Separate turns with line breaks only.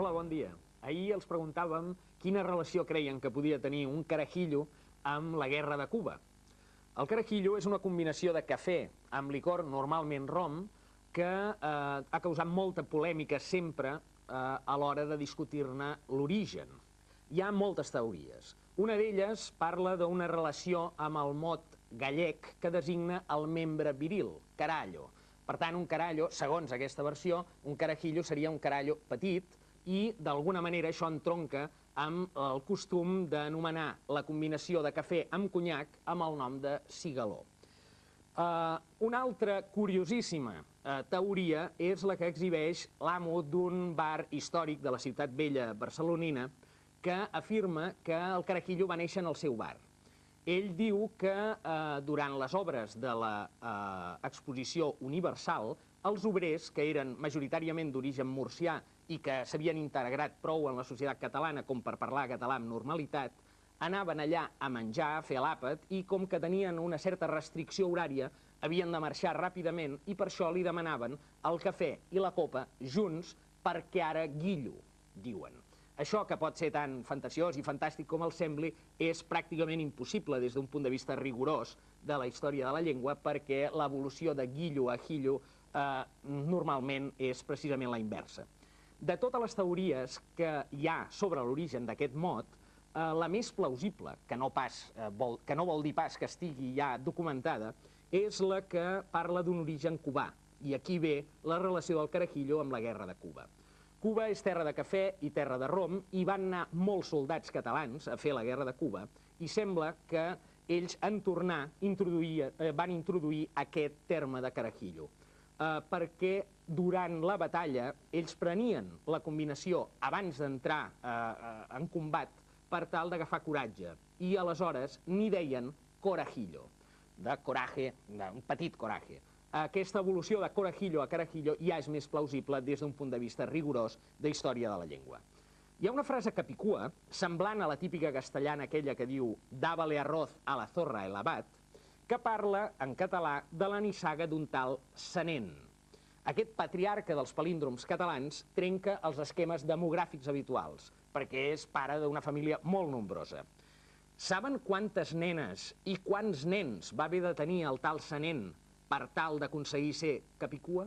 Hola, bon dia. Ahir els preguntàvem quina relació creien que podia tenir un carajillo amb la guerra de Cuba. El carajillo és una combinació de cafè amb licor, normalment rom, que ha causat molta polèmica sempre a l'hora de discutir-ne l'origen. Hi ha moltes teories. Una d'elles parla d'una relació amb el mot gallec que designa el membre viril, carallo. Per tant, un carallo, segons aquesta versió, un carajillo seria un carallo petit i, d'alguna manera, això entronca amb el costum d'anomenar la combinació de cafè amb conyac amb el nom de cigaló. Una altra curiosíssima teoria és la que exhibeix l'amo d'un bar històric de la ciutat vella barcelonina que afirma que el carajillo va néixer en el seu bar. Ell diu que durant les obres de l'exposició universal, els obrers, que eren majoritàriament d'origen murcià i que s'havien integrat prou en la societat catalana com per parlar català amb normalitat, anaven allà a menjar, a fer l'àpat, i com que tenien una certa restricció horària, havien de marxar ràpidament i per això li demanaven el cafè i la copa junts perquè ara guillo, diuen. Això, que pot ser tan fantasiós i fantàstic com el sembli, és pràcticament impossible des d'un punt de vista rigorós de la història de la llengua, perquè l'evolució de guillo a hillo normalment és precisament la inversa. De totes les teories que hi ha sobre l'origen d'aquest mot, la més plausible, que no vol dir pas que estigui ja documentada, és la que parla d'un origen cubà, i aquí ve la relació del carajillo amb la guerra de Cuba. Cuba és terra de cafè i terra de rom, i van anar molts soldats catalans a fer la guerra de Cuba, i sembla que ells en tornar van introduir aquest terme de carajillo, perquè durant la batalla ells prenien la combinació abans d'entrar en combat per tal d'agafar coratge, i aleshores n'hi deien corajillo, de coraje, d'un petit coratge. Aquesta evolució de corajillo a carajillo ja és més plausible des d'un punt de vista rigorós de història de la llengua. Hi ha una frase capicua, semblant a la típica castellana aquella que diu «Dávale arroz a la zorra el abat», que parla, en català, de la nissaga d'un tal Senén. Aquest patriarca dels palíndroms catalans trenca els esquemes demogràfics habituals, perquè és pare d'una família molt nombrosa. Saben quantes nenes i quants nens va haver de tenir el tal Senén per tal d'aconseguir ser capicua?